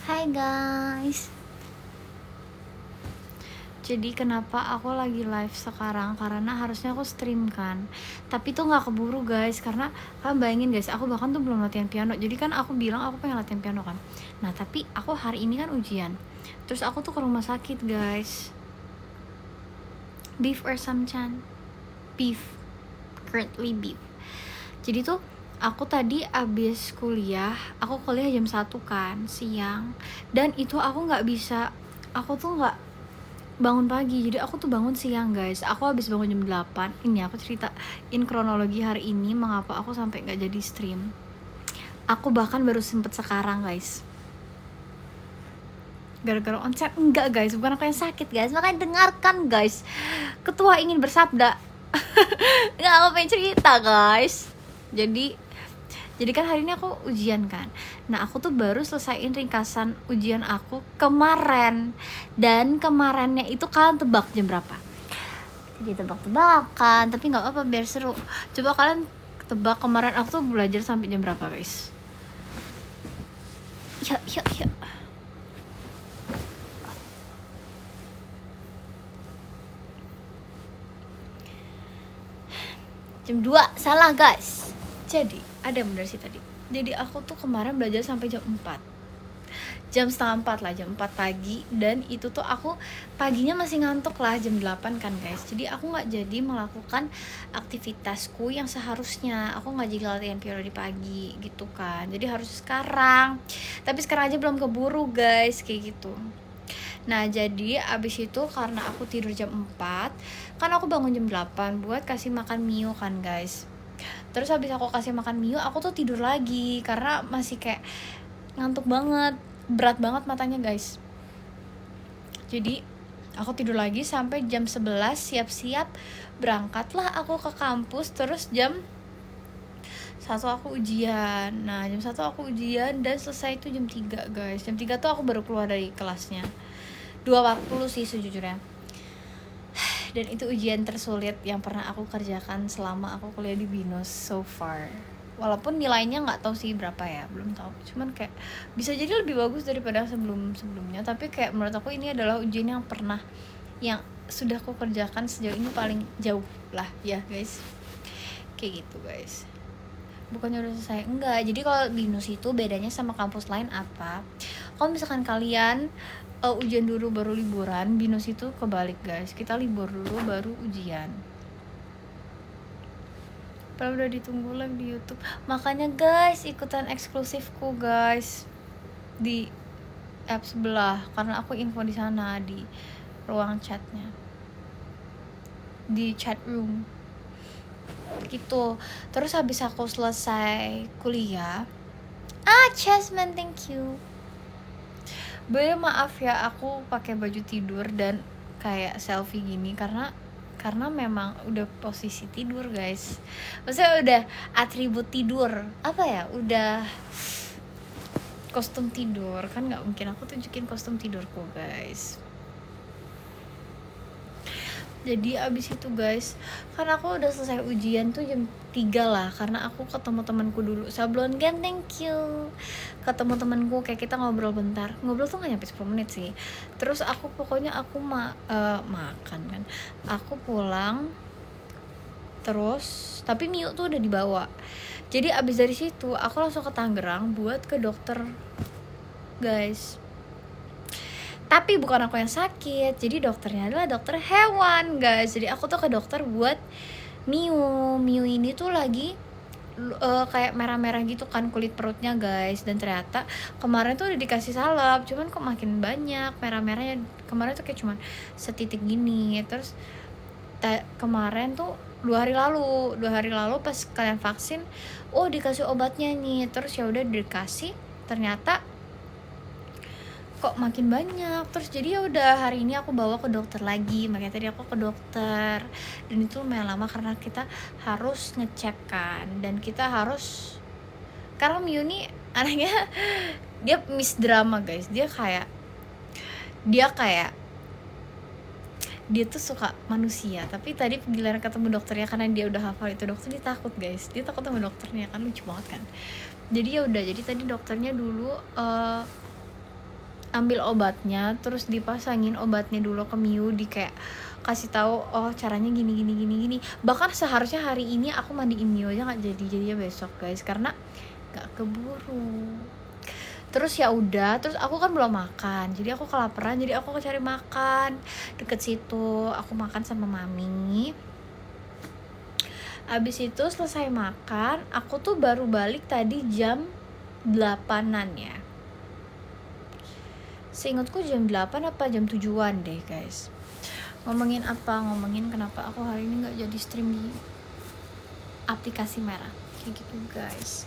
Hai guys. Jadi kenapa aku lagi live sekarang? Karena harusnya aku stream kan, tapi tuh nggak keburu guys. Karena kalian bayangin guys, aku bahkan tuh belum latihan piano. Jadi kan aku bilang aku pengen latihan piano kan. Nah tapi aku hari ini kan ujian. Terus aku tuh ke rumah sakit guys. Beef or samchan? Beef. Currently beef. Jadi tuh aku tadi abis kuliah, aku kuliah jam 1 kan, siang. Dan itu aku nggak bisa, aku tuh nggak bangun pagi, jadi aku tuh bangun siang guys. Aku habis bangun jam 8. Ini aku ceritain kronologi hari ini mengapa aku sampai nggak jadi stream. Aku bahkan baru sempet sekarang guys, gara-gara onset. Enggak guys, bukan aku yang sakit guys, makanya dengarkan guys. Ketua ingin bersabda. Nggak, aku pengen cerita guys. Jadi kan hari ini aku ujian kan. Nah aku tuh baru selesaiin ringkasan ujian aku kemarin. Dan kemarinnya itu kalian tebak jam berapa? Jadi tebak-tebakan, tapi gak apa-apa biar seru. Coba kalian tebak kemarin aku tuh belajar sampai jam berapa guys? Ya. Jam 2, salah guys. Jadi ada yang benar sih tadi. Jadi aku tuh kemarin belajar sampai jam 4, jam setengah 4 lah, jam 4 pagi. Dan itu tuh aku paginya masih ngantuk lah, jam 8 kan guys. Jadi aku gak jadi melakukan aktivitasku yang seharusnya. Aku gak jadi latihan piano di pagi gitu kan. Jadi harus sekarang. Tapi sekarang aja belum keburu guys, kayak gitu. Nah jadi abis itu karena aku tidur jam 4, kan aku bangun jam 8 buat kasih makan Mio kan guys. Terus habis aku kasih makan Mio, aku tuh tidur lagi karena masih kayak ngantuk banget, berat banget matanya guys. Jadi aku tidur lagi sampai jam 11, siap-siap berangkatlah aku ke kampus. Terus jam 1 aku ujian. Nah jam 1 aku ujian dan selesai itu jam 3 guys. Jam 3 tuh aku baru keluar dari kelasnya, 2.40 sih sejujurnya. Dan itu ujian tersulit yang pernah aku kerjakan selama aku kuliah di BINUS so far. Walaupun nilainya nggak tahu sih berapa ya, belum tahu. Cuman kayak bisa jadi lebih bagus daripada sebelumnya. Tapi kayak menurut aku ini adalah ujian yang sudah aku kerjakan sejauh ini paling jauh lah ya guys. Kayak gitu guys. Bukannya udah selesai, enggak. Jadi kalau BINUS itu bedanya sama kampus lain apa? Kalau misalkan kalian ujian dulu baru liburan, BINUS itu kebalik guys. Kita libur dulu baru ujian. Padahal udah ditunggu live di YouTube. Makanya guys, ikutan eksklusifku guys di app sebelah, karena aku info di sana di ruang chatnya, di chat room gitu. Terus habis aku selesai kuliah, Jasmine, thank you. Maaf ya, aku pakai baju tidur dan kayak selfie gini karena memang udah posisi tidur guys. Maksudnya udah atribut tidur, apa ya, udah kostum tidur kan, nggak mungkin aku tunjukin kostum tidurku guys. Jadi abis itu guys, karena aku udah selesai ujian tuh jam 3 lah, karena aku ketemu temanku dulu. Sablon Gen, thank you. Ketemu temanku, kayak kita ngobrol bentar. Ngobrol tuh gak nyampe 10 menit sih. Terus aku pokoknya aku makan kan. Aku pulang. Terus tapi Mio tuh udah dibawa. Jadi abis dari situ aku langsung ke Tangerang buat ke dokter guys. Tapi bukan aku yang sakit, jadi dokternya adalah dokter hewan guys. Jadi aku tuh ke dokter buat Mio ini tuh lagi kayak merah-merah gitu kan kulit perutnya guys. Dan ternyata kemarin tuh udah dikasih salep, cuman kok makin banyak merah-merahnya. Kemarin tuh kayak cuman setitik gini. Terus kemarin tuh 2 hari lalu pas kalian vaksin, dikasih obatnya nih. Terus ya udah dikasih, ternyata kok makin banyak. Terus jadi ya udah hari ini aku bawa ke dokter lagi. Makanya tadi aku ke dokter, dan itu lumayan lama karena kita harus ngecek kan. Dan kita harus, karena Miu nih anaknya dia miss drama guys. Dia tuh suka manusia. Tapi tadi giliran ketemu dokternya, karena dia udah hafal itu dokter, dia takut guys. Dia takut sama dokternya kan, lucu banget kan. Jadi ya udah, jadi tadi dokternya dulu ambil obatnya, terus dipasangin obatnya dulu ke Miu, di kayak kasih tahu oh caranya gini gini gini gini. Bahkan seharusnya hari ini aku mandiin Miu aja nggak jadi, jadinya besok guys, karena nggak keburu. Terus ya udah, terus aku kan belum makan, jadi aku kelaparan, jadi aku cari makan deket situ. Aku makan sama mami. Abis itu selesai makan, aku tuh baru balik tadi jam 8-an ya. Seingatku jam 8 apa jam 7-an deh guys. Ngomongin apa? Ngomongin kenapa aku hari ini gak jadi stream di aplikasi merah. Kayak gitu guys.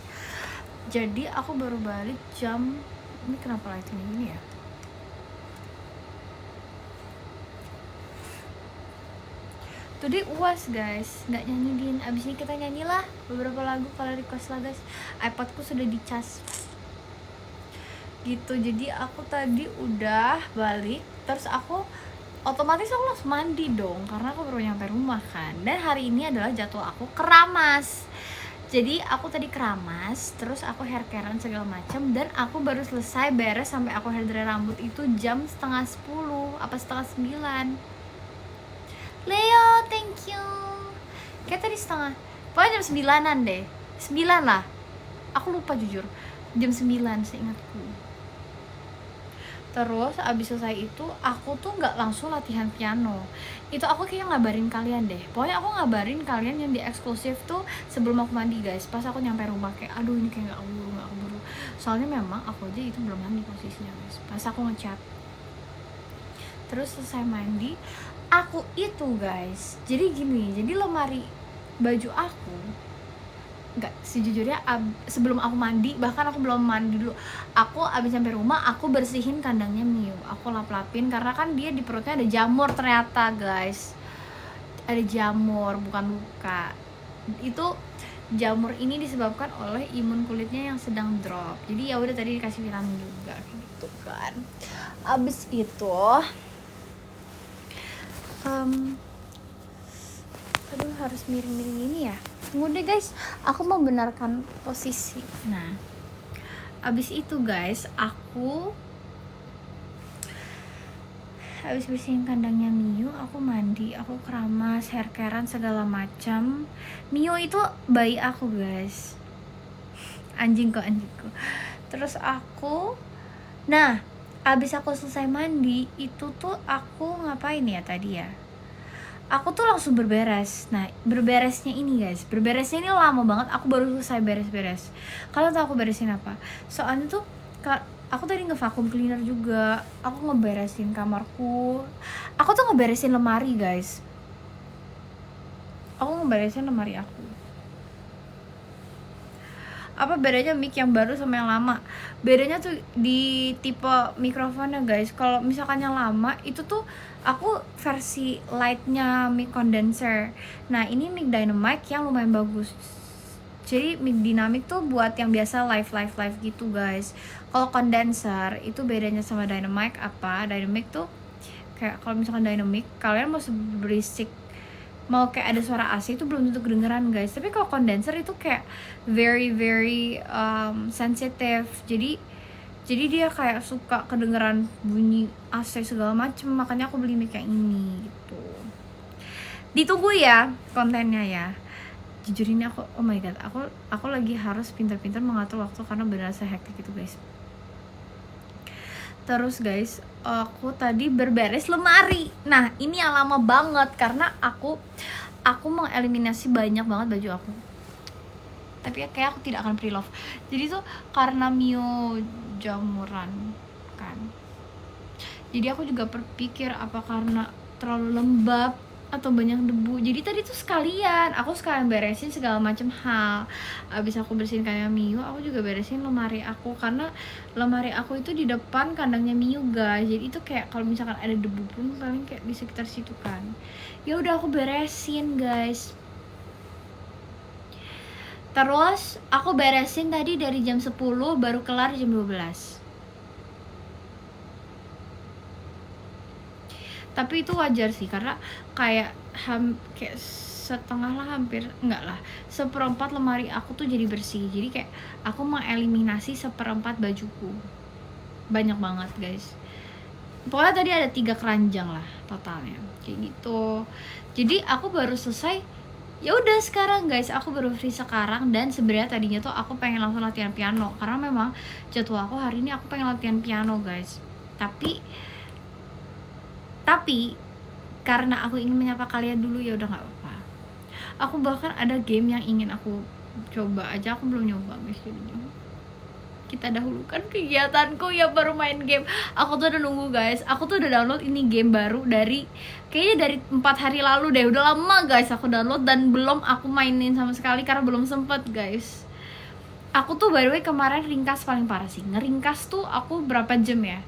Jadi aku baru balik jam... Ini kenapa lightingnya gini ya? Today UAS guys, nggak nyanyiin. Abis ini kita nyanyilah beberapa lagu kalau request lah guys. iPadku sudah dicas gitu. Jadi aku tadi udah balik, terus aku otomatis aku langsung mandi dong, karena aku baru nyampe rumah kan. Dan hari ini adalah jadwal aku keramas. Jadi aku tadi keramas, terus aku hair care-an segala macam, dan aku baru selesai beres sampai aku hair dry rambut itu jam 8:30 apa 8:30. Leo, thank you. Kayak tadi pokoknya jam 9-an deh. 9 lah. Aku lupa jujur. Jam 9 seingatku. Terus abis selesai itu aku tuh nggak langsung latihan piano. Itu aku kayak ngabarin kalian deh. Pokoknya aku ngabarin kalian yang di eksklusif tuh sebelum aku mandi guys. Pas aku nyampe rumah kayak aduh ini kayak nggak keburu. Soalnya memang aku aja itu belum mandi posisinya guys. Pas aku ngechat. Terus selesai mandi, aku itu guys, jadi gini, jadi lemari baju aku nggak, sejujurnya sebelum aku mandi, bahkan aku belum mandi dulu, aku abis sampai rumah aku bersihin kandangnya Miu, aku lap-lapin karena kan dia di perutnya ada jamur ternyata guys, ada jamur bukan luka. Itu jamur ini disebabkan oleh imun kulitnya yang sedang drop, jadi ya udah tadi dikasih vitamin juga gitu kan. Abis itu aduh harus miring-miring ini ya. Tunggu deh guys, aku mau benarkan posisi. Nah, abis itu guys, aku habis bersihin kandangnya Miu, aku mandi, aku keramas, hair care-an segala macam. Miu itu bayi aku guys, anjingku. Terus aku, nah abis aku selesai mandi itu tuh aku ngapain ya tadi ya, aku tuh langsung berberes. Nah berberesnya ini guys, berberesnya ini lama banget, aku baru selesai beres-beres. Kalian tau aku beresin apa? Soalnya tuh aku tadi nge-vacuum cleaner juga, aku ngeberesin kamarku, aku tuh ngeberesin lemari guys, aku ngeberesin lemari aku. Apa bedanya mic yang baru sama yang lama? Bedanya tuh di tipe mikrofonnya guys. Kalau misalkan yang lama itu tuh aku versi lightnya mic condenser. Nah ini mic dynamic yang lumayan bagus. Jadi mic dynamic tuh buat yang biasa live gitu guys. Kalau condenser itu bedanya sama dynamic apa? Dynamic tuh kayak kalau misalkan dynamic kalian mau berisik, mau kayak ada suara AC itu belum tentu kedengeran guys. Tapi kalau condenser itu kayak very sensitive. Jadi dia kayak suka kedengeran bunyi AC segala macem. Makanya aku beli mic yang ini gitu. Ditunggu ya kontennya ya. Jujur ini aku, oh my god, aku lagi harus pintar-pintar mengatur waktu karena benar sehektik itu guys. Terus guys, aku tadi berberes lemari. Nah ini yang lama banget karena aku mengeliminasi banyak banget baju aku. Tapi ya kayak aku tidak akan pre-love. Jadi tuh karena Mio jamuran kan, jadi aku juga berpikir apa karena terlalu lembab atau banyak debu. Jadi tadi tuh sekalian beresin segala macam hal. Abis aku bersihin kayak Miu, aku juga beresin lemari aku karena lemari aku itu di depan kandangnya Miu guys. Jadi itu kayak kalau misalkan ada debu pun paling kayak di sekitar situ kan. Ya udah aku beresin guys. Terus aku beresin tadi dari jam 10 baru kelar jam 12. Tapi itu wajar sih karena kayak setengah lah, hampir enggak lah, seperempat lemari aku tuh jadi bersih. Jadi kayak aku mengeliminasi seperempat bajuku, banyak banget guys. pokoknya tadi ada 3 keranjang lah totalnya kayak gitu. Jadi aku baru selesai, ya udah sekarang guys, aku baru free sekarang. Dan sebenarnya tadinya tuh aku pengen langsung latihan piano karena memang jadwal aku hari ini aku pengen latihan piano guys. Tapi karena aku ingin menyapa kalian dulu, ya udah nggak apa-apa. Aku bahkan ada game yang ingin aku coba aja, aku belum nyoba guys. Jadinya kita dahulukan kegiatanku ya, baru main game. Aku tuh udah nunggu guys, aku tuh udah download ini game baru kayaknya dari 4 hari lalu deh. Udah lama guys aku download dan belum aku mainin sama sekali karena belum sempet guys. Aku tuh by the way kemarin ringkas paling parah sih. Ngeringkas tuh aku berapa jam ya,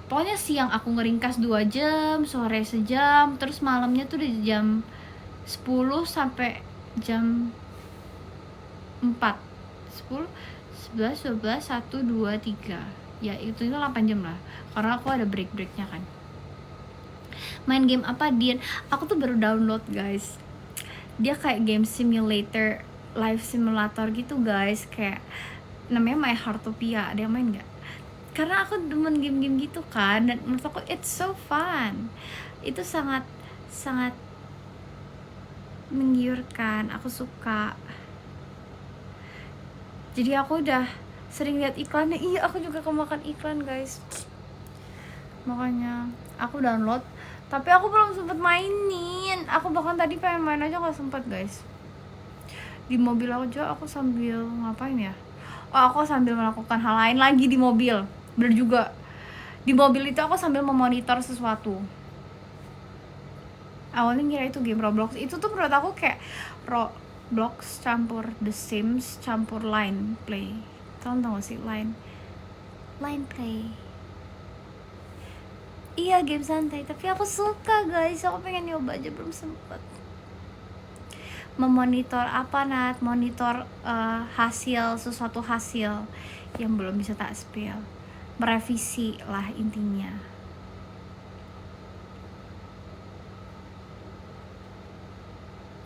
pokoknya siang aku ngeringkas 2 jam, sore sejam, terus malamnya tuh dari jam 10 sampai jam 4, 10, 11, 12, 1, 2, 3. Ya itu 8 jam lah, karena aku ada break-breaknya kan. Main game apa Dian? Aku tuh baru download guys. Dia kayak game simulator, life simulator gitu guys. Kayak namanya My Heartopia. Ada yang main gak? Karena aku demen game-game gitu kan, dan menurut aku it's so fun. Itu sangat menggiurkan, aku suka. Jadi aku udah sering lihat iklannya. Iya, aku juga kemakan iklan guys, makanya aku download. Tapi aku belum sempet mainin. Aku bahkan tadi pengen main aja gak sempet guys. Di mobil aja aku sambil ngapain ya, aku sambil melakukan hal lain lagi di mobil. Bener juga, di mobil itu aku sambil memonitor sesuatu. Awalnya ngira itu game Roblox. Itu tuh menurut aku kayak Roblox campur The Sims campur Line Play. Tau gak sih Line Play? Iya, game santai, tapi aku suka guys. Aku pengen nyoba aja, belum sempet. Memonitor apa Nat? Monitor sesuatu hasil yang belum bisa tak spill. Merevisi lah intinya.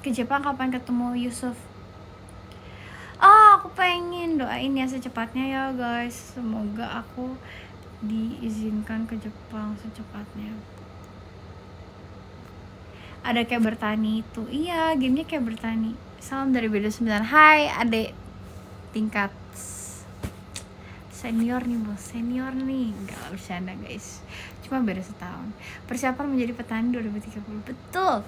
Ke Jepang kapan ketemu Yusuf? Aku pengen, doain ya secepatnya ya guys. Semoga aku diizinkan ke Jepang secepatnya. Ada kayak bertani itu. Iya, gamenya kayak bertani. Salam dari BD9. Hai adek tingkat senior nih bos, senior nih. Enggak lah, bercanda guys, cuma beda setahun. Persiapan menjadi petani 2030. Betul.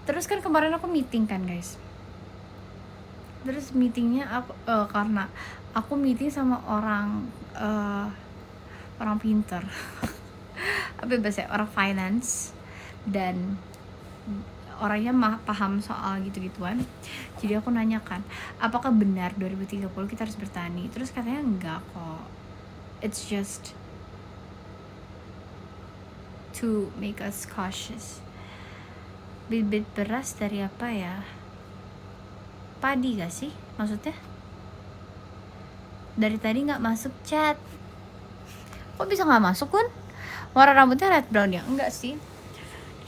Terus kan kemarin aku meeting kan guys. Terus meetingnya aku karena aku meeting sama orang pinter apa bahasa orang finance, dan orangnya paham soal gitu-gituan. Jadi aku nanyakan, apakah benar 2030 kita harus bertani? Terus katanya enggak kok, it's just to make us cautious. Bibit beras dari apa ya? Padi gak sih maksudnya? Dari tadi gak masuk chat. Kok bisa gak masuk kan? Warna rambutnya red brown ya? Enggak sih,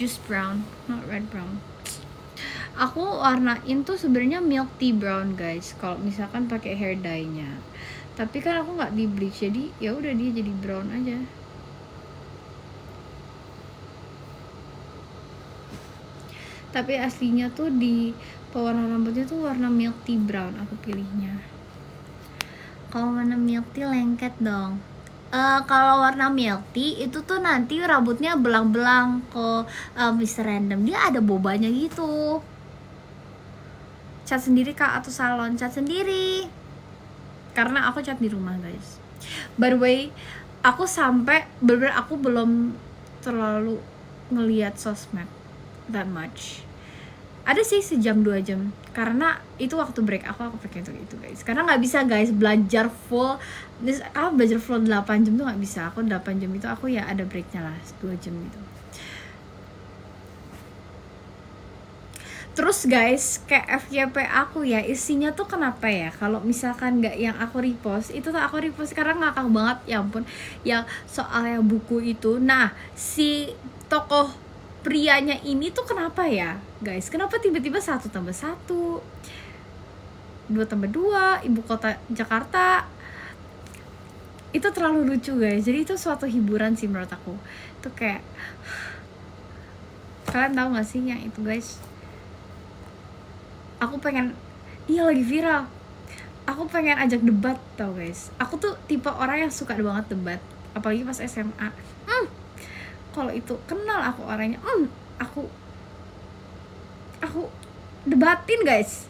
just brown, not red brown. Aku warnain tuh sebenarnya milk tea brown guys, kalau misalkan pakai hair dye-nya. Tapi kan aku nggak di bleach, jadi ya udah dia jadi brown aja. Tapi aslinya tuh di pewarna rambutnya tuh warna milk tea brown aku pilihnya. Kalau warna milk tea lengket dong. Kalau warna milk tea itu tuh nanti rambutnya belang-belang ke Mr. Random, dia ada bobanya gitu. Cat sendiri kak atau salon? Cat sendiri, karena aku cat di rumah guys. By the way, aku sampai bener-bener aku belum terlalu ngelihat sosmed that much. Ada sih sejam 2 jam, karena itu waktu break aku pakai untuk itu guys. Karena nggak bisa guys belajar full, belajar full 8 jam tuh nggak bisa. Aku 8 jam itu aku ya ada breaknya lah 2 jam gitu. Terus guys, kayak FYP aku ya, isinya tuh kenapa ya, kalau misalkan nggak yang aku repost, itu tuh aku repost karena ngakak banget, ya ampun. Yang soal yang buku itu, nah si tokoh prianya ini tuh kenapa ya guys, kenapa tiba-tiba 1 tambah 1, 2 tambah 2, ibu kota Jakarta. itu terlalu lucu guys. Jadi itu suatu hiburan sih menurut aku. Itu kayak, kalian tahu gak sih yang itu guys? Aku pengen, iya lagi viral, aku pengen ajak debat tau guys. Aku tuh tipe orang yang suka banget debat, apalagi pas SMA. Kalau itu kenal aku orangnya, aku debatin guys.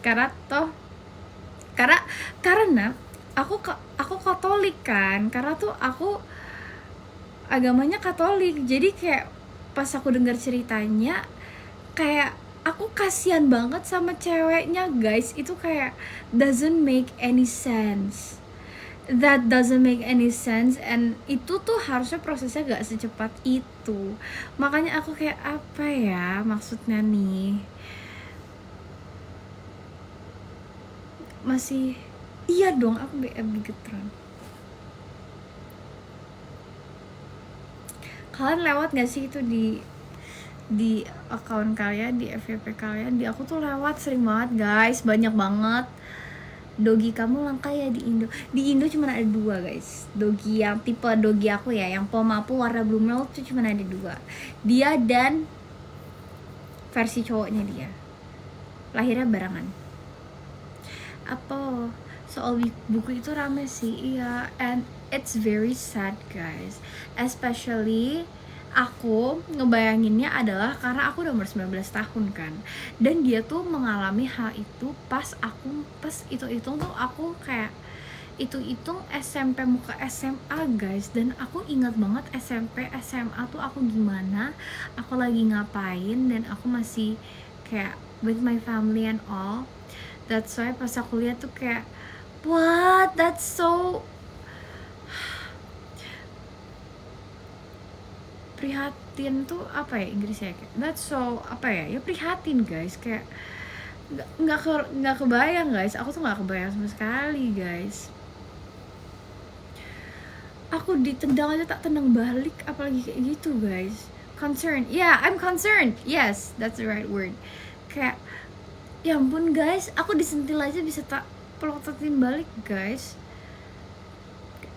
Karena aku Katolik kan, karena tuh aku agamanya Katolik. Jadi kayak pas aku dengar ceritanya, kayak aku kasihan banget sama ceweknya guys. Itu kayak doesn't make any sense. That doesn't make any sense. And itu tuh harusnya prosesnya gak secepat itu. Makanya aku kayak, apa ya maksudnya nih? Masih, iya dong, aku bigetron. Kalian lewat gak sih itu di account kalian, di FYP kalian? Di aku tuh lewat sering banget guys, banyak banget. Dogi kamu langka ya di Indo. Di Indo cuma ada 2 guys. Dogi yang tipe dogi aku ya, yang pomapu warna blue milk tuh cuma ada 2. Dia dan versi cowoknya dia. Lahirnya barengan. Apa? Soal buku itu rame sih, iya. And it's very sad guys. Especially aku ngebayanginnya adalah karena aku udah umur 19 tahun kan, dan dia tuh mengalami hal itu pas itu tuh aku kayak hitung SMP muka SMA guys. Dan aku ingat banget SMP SMA tuh aku gimana, aku lagi ngapain, dan aku masih kayak with my family and all. That's why pas aku lihat tuh kayak, what, that's so prihatin tuh apa ya Inggrisnya, kayak that's so apa ya prihatin guys. Kayak nggak kebayang guys, aku tuh nggak kebayang sama sekali guys. Aku ditendang aja tak tendang balik, apalagi kayak gitu guys. Concerned, yeah, I'm concerned, yes, that's the right word. Kayak ya ampun guys, aku disentil aja bisa tak pelototin balik guys.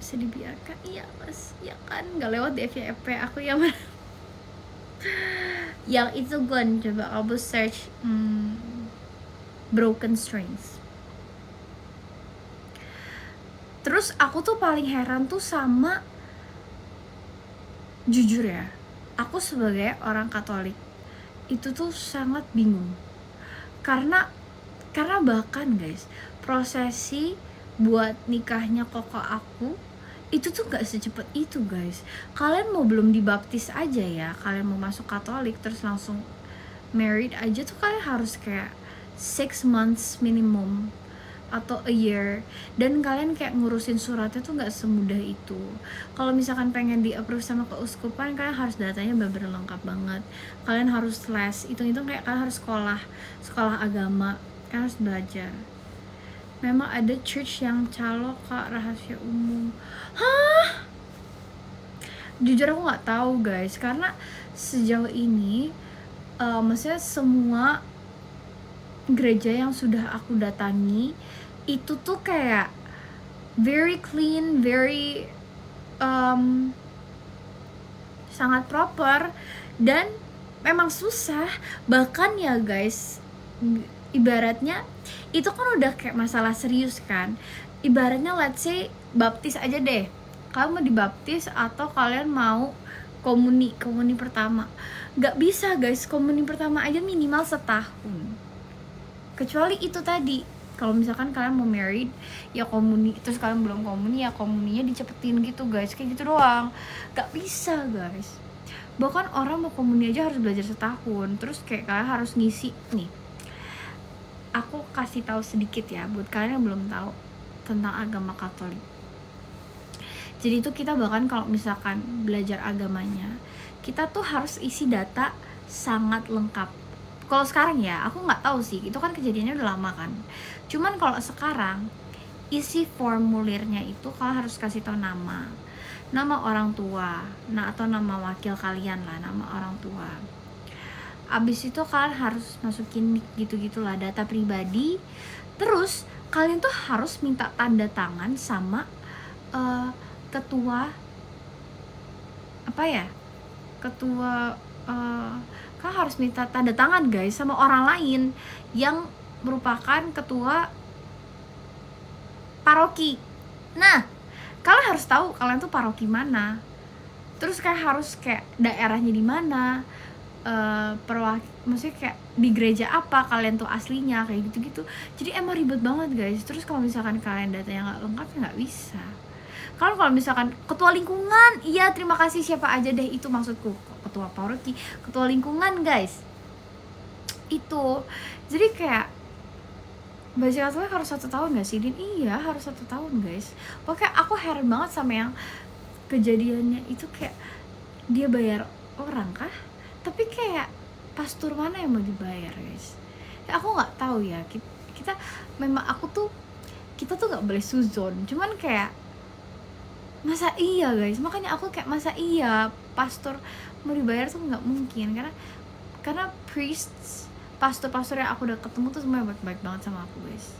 Bisa dibiarkan, iya mas, ya kan, nggak lewat di FYP aku yang yang itu Gon, coba kamu search broken strings. Terus aku tuh paling heran tuh sama, jujur ya, aku sebagai orang Katolik itu tuh sangat bingung karena bahkan guys, prosesi buat nikahnya koko aku itu tuh gak secepat itu guys. Kalian mau belum dibaptis aja ya, kalian mau masuk Katolik terus langsung married aja tuh kalian harus kayak 6 months minimum atau a year, dan kalian kayak ngurusin suratnya tuh gak semudah itu. Kalau misalkan pengen di approve sama keuskupan, kalian harus datanya bener-bener lengkap banget. Kalian harus les, hitung-hitung kayak kalian harus sekolah agama, kalian harus belajar. Memang ada church yang calo kak, rahasia umum. Hah? Jujur aku nggak tahu guys, karena sejauh ini maksudnya semua gereja yang sudah aku datangi itu tuh kayak very clean, very sangat proper, dan memang susah. Bahkan ya guys, ibaratnya itu kan udah kayak masalah serius kan. Ibaratnya let's say baptis aja deh, kalian mau dibaptis atau kalian mau komuni pertama, nggak bisa guys. Komuni pertama aja minimal setahun, kecuali itu tadi kalau misalkan kalian mau married ya komuni, terus kalian belum komuni ya komuninya dicepetin gitu guys, kayak gitu doang. Nggak bisa guys. Bahkan orang mau komuni aja harus belajar setahun. Terus kayak kalian harus ngisi nih, aku kasih tahu sedikit ya buat kalian yang belum tahu tentang agama Katolik. Jadi itu kita bahkan kalau misalkan belajar agamanya, kita tuh harus isi data sangat lengkap. Kalau sekarang ya, aku nggak tahu sih, itu kan kejadiannya udah lama kan. Cuman kalau sekarang, isi formulirnya itu kalian harus kasih tahu nama orang tua, atau nama wakil kalian lah, nama orang tua. Abis itu kalian harus masukin gitu-gitulah data pribadi. Terus kalian tuh harus minta tanda tangan sama ketua apa ya, ketua kalian harus minta tanda tangan guys sama orang lain yang merupakan ketua paroki. Nah, kalian harus tahu kalian tuh paroki mana, terus kayak harus kayak daerahnya di mana, maksudnya kayak di gereja apa kalian tuh aslinya, kayak gitu-gitu. Jadi emang ribet banget guys. Terus kalau misalkan kalian datanya nggak lengkap ya nggak bisa. Kalau misalkan ketua lingkungan, iya terima kasih siapa aja deh, itu maksudku ketua paroki, ketua lingkungan guys. Itu jadi kayak Baca Katolik harus 1 tahun gak sih, Din? Iya harus 1 tahun guys. Pokoknya aku heran banget sama yang kejadiannya itu, kayak dia bayar orang kah? Tapi kayak pastor mana yang mau dibayar guys? Ya, aku nggak tahu ya. Kita memang kita tuh nggak boleh suzon. Cuman kayak masa iya guys? Makanya aku kayak masa iya pastor mau dibayar tuh nggak mungkin, karena pastor yang aku udah ketemu tuh semuanya baik-baik banget sama aku guys.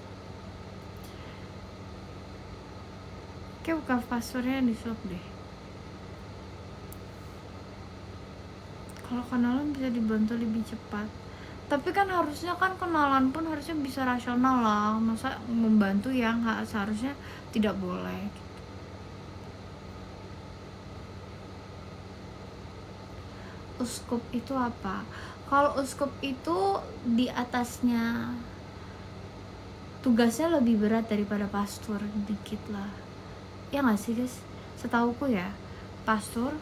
Kayak bukan pastornya di swap deh. Kalau kenalan bisa dibantu lebih cepat, tapi kan harusnya kan kenalan pun harusnya bisa rasional lah, masa membantu yang seharusnya tidak boleh. Uskup itu apa? Kalau uskup itu di atasnya tugasnya lebih berat daripada pastor dikit lah, ya nggak sih guys? Setauku ya, pastor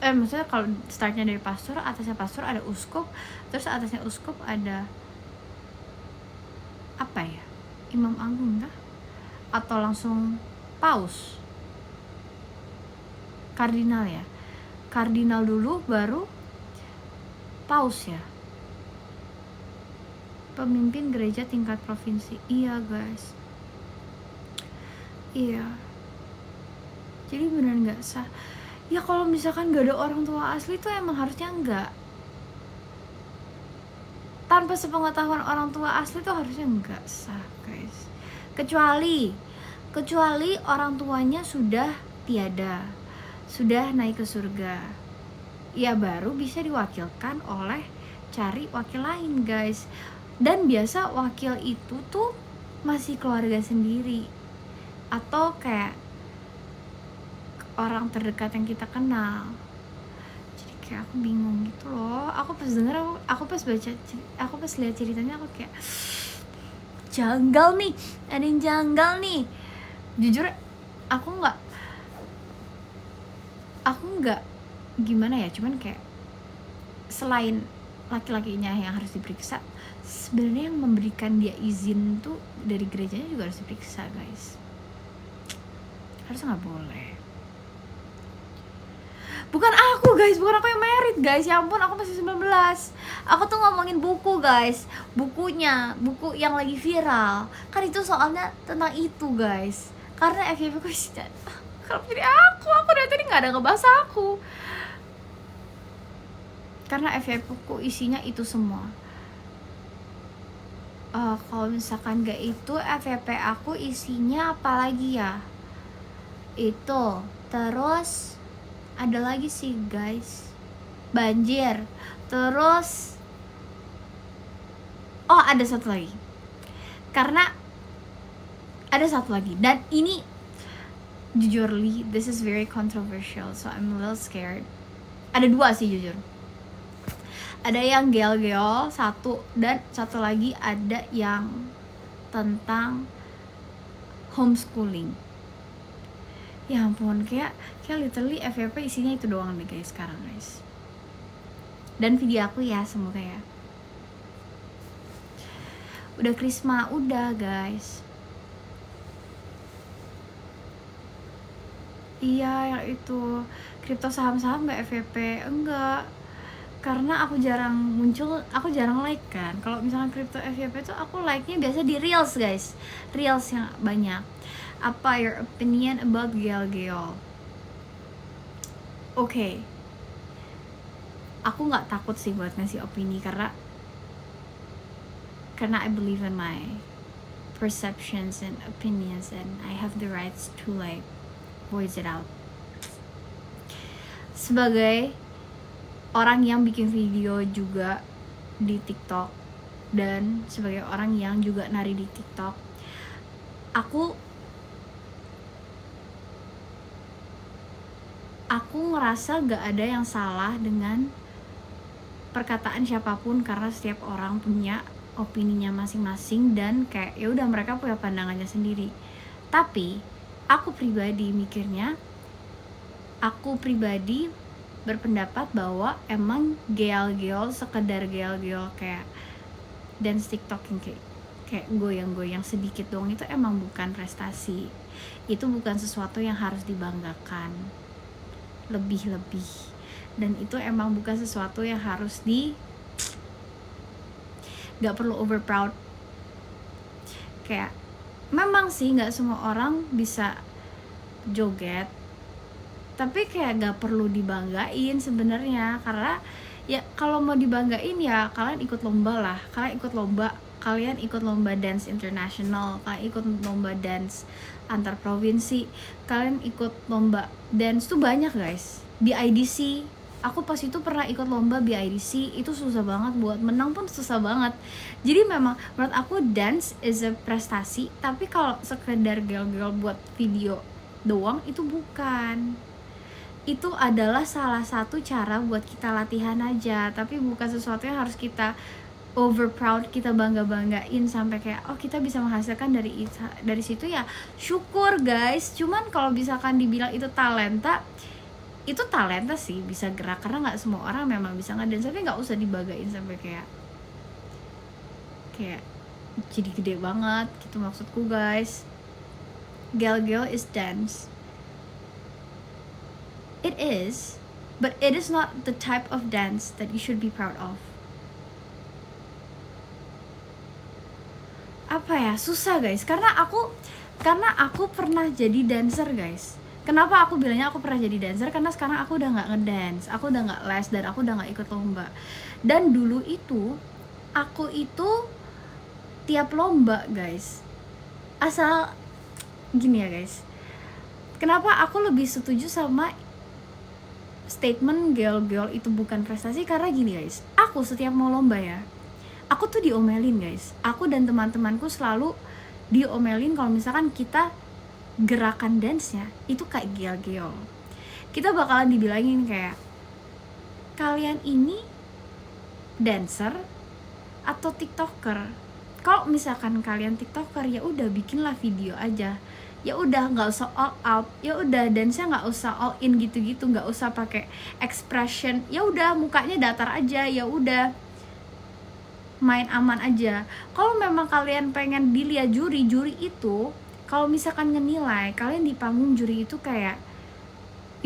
maksudnya kalau startnya dari pastor, atasnya pastor ada uskup, terus atasnya uskup ada apa ya, imam agung kah? Atau langsung paus? Kardinal ya, kardinal dulu baru paus ya. Pemimpin gereja tingkat provinsi, iya guys, iya. Jadi benar nggak sah ya kalau misalkan gak ada orang tua asli tuh, emang harusnya enggak. Tanpa sepengetahuan orang tua asli tuh harusnya enggak sah guys. Kecuali orang tuanya sudah tiada, sudah naik ke surga, ya baru bisa diwakilkan oleh cari wakil lain guys. Dan biasa wakil itu tuh masih keluarga sendiri atau kayak orang terdekat yang kita kenal. Jadi kayak aku bingung gitu loh. Aku pas denger, aku pas lihat ceritanya, aku kayak janggal nih, ada yang janggal nih. Jujur aku nggak gimana ya, cuman kayak selain laki-lakinya yang harus diperiksa, sebenarnya yang memberikan dia izin tuh dari gerejanya juga harus diperiksa guys. Harusnya nggak boleh. Bukan aku guys, bukan aku yang merit guys, ya ampun, aku masih 19. Aku tuh ngomongin buku guys, buku yang lagi viral. Kan itu soalnya tentang itu guys. Karena FYP ku isinya, kalau pilih aku dari tadi gak ada ngebahas aku. Karena FYP ku isinya itu semua. Kalau misalkan gak itu, FYP aku isinya apa lagi ya? Itu, terus ada lagi sih guys, banjir. Terus ada satu lagi, karena ada satu lagi, dan ini jujurly this is very controversial, so I'm a little scared. Ada 2 sih jujur, ada yang gel-gel satu, dan satu lagi ada yang tentang homeschooling. Ya ampun, kayak literally FYP isinya itu doang nih guys sekarang guys. Dan video aku ya, semoga ya. Udah Krisma, udah guys. Iya yang itu kripto saham-saham gak FYP? Enggak, karena aku jarang muncul, aku jarang like kan. Kalau misalnya kripto FYP tuh aku like-nya biasa di reels guys, reels yang banyak. Apa your opinion about gel-gel? Oke. Aku nggak takut sih buat ngasih opini, karena I believe in my perceptions and opinions, and I have the rights to like voice it out. Sebagai orang yang bikin video juga di TikTok dan sebagai orang yang juga nari di TikTok, aku ngerasa gak ada yang salah dengan perkataan siapapun, karena setiap orang punya opininya masing-masing dan kayak ya udah mereka punya pandangannya sendiri. Tapi aku pribadi mikirnya, aku pribadi berpendapat bahwa emang geol-geol, sekedar geol-geol kayak dance TikTok yang kayak goyang-goyang sedikit dong, itu emang bukan prestasi. Itu bukan sesuatu yang harus dibanggakan lebih-lebih, dan itu emang bukan sesuatu yang harus gak perlu over proud. Kayak memang sih gak semua orang bisa joget, tapi kayak gak perlu dibanggain sebenarnya, karena ya kalau mau dibanggain ya kalian ikut lomba lah, kalian ikut lomba dance internasional, kalian ikut lomba dance antar provinsi, kalian ikut lomba dance tuh banyak guys. BIDC, aku pas itu pernah ikut lomba BIDC, itu susah banget, buat menang pun susah banget. Jadi memang menurut aku dance is a prestasi, tapi kalau sekedar girl-girl buat video doang itu bukan. Itu adalah salah satu cara buat kita latihan aja, tapi bukan sesuatu yang harus kita over proud, kita bangga-banggain sampai kayak oh kita bisa menghasilkan dari situ. Ya syukur guys, cuman kalau misalkan dibilang itu talenta sih, bisa gerak, karena nggak semua orang memang bisa ngedance, tapi nggak usah dibanggain sampai kayak jadi gede banget gitu maksudku guys. Girl is dance. It is, but it is not the type of dance that you should be proud of. Apa ya, susah guys, karena aku pernah jadi dancer guys. Kenapa aku bilangnya aku pernah jadi dancer? Karena sekarang aku udah nggak ngedance, aku udah nggak les, dan aku udah nggak ikut lomba. Dan dulu itu aku itu tiap lomba guys, asal gini ya guys, kenapa aku lebih setuju sama statement girl itu bukan prestasi? Karena gini guys, aku setiap mau lomba ya, aku tuh diomelin guys. Aku dan teman-temanku selalu diomelin kalau misalkan kita gerakan dance-nya itu kayak gel-gel. Kita bakalan dibilangin kayak, kalian ini dancer atau tiktoker? Kalau misalkan kalian tiktoker, ya udah bikinlah video aja. Ya udah nggak usah all out, ya udah dance-nya nggak usah all in gitu-gitu, nggak usah pakai expression. Ya udah mukanya datar aja, ya udah main aman aja. Kalau memang kalian pengen dilihat juri itu, kalau misalkan ngenilai kalian di panggung, juri itu kayak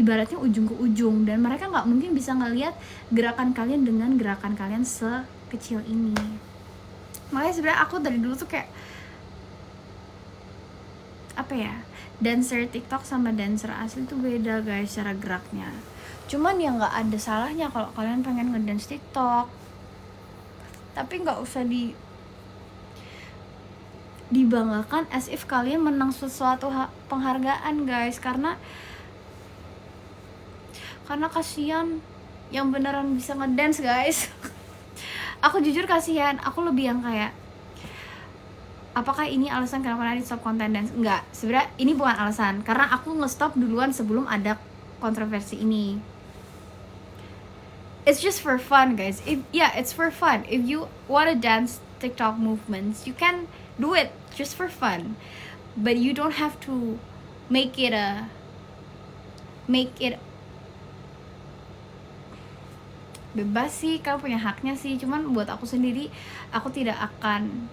ibaratnya ujung ke ujung, dan mereka nggak mungkin bisa ngelihat gerakan kalian dengan gerakan kalian sekecil ini. Makanya sebenarnya aku dari dulu tuh kayak apa ya, dancer TikTok sama dancer asli tuh beda guys cara geraknya. Cuman ya nggak ada salahnya kalau kalian pengen ngedance TikTok, tapi nggak usah dibanggakan as if kalian menang sesuatu penghargaan guys, karena kasihan yang beneran bisa ngedance guys. Aku jujur kasihan, aku lebih yang kayak, apakah ini alasan kenapa Nadi stop konten dance? Enggak, sebenarnya ini bukan alasan, karena aku nge-stop duluan sebelum ada kontroversi ini. It's just for fun guys. It's for fun. If you wanna dance TikTok movements, you can do it just for fun, but you don't have to make it bebas sih, kalian punya haknya sih. Cuman buat aku sendiri, aku tidak akan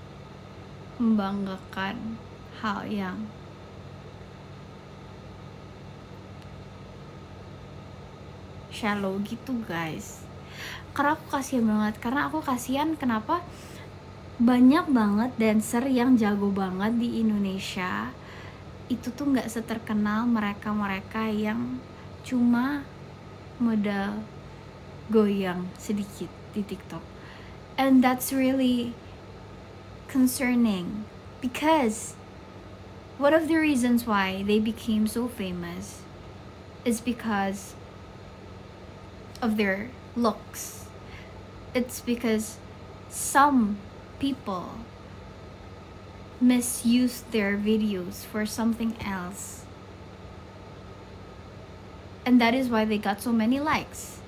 membanggakan hal yang shallow gitu guys. Karena aku kasihan banget, kenapa banyak banget dancer yang jago banget di Indonesia itu tuh nggak seterkenal mereka yang cuma modal goyang sedikit di TikTok. And that's really concerning, Because one of the reasons why they became so famous is because of their looks. It's because some people misuse their videos for something else. And that is why they got so many likes.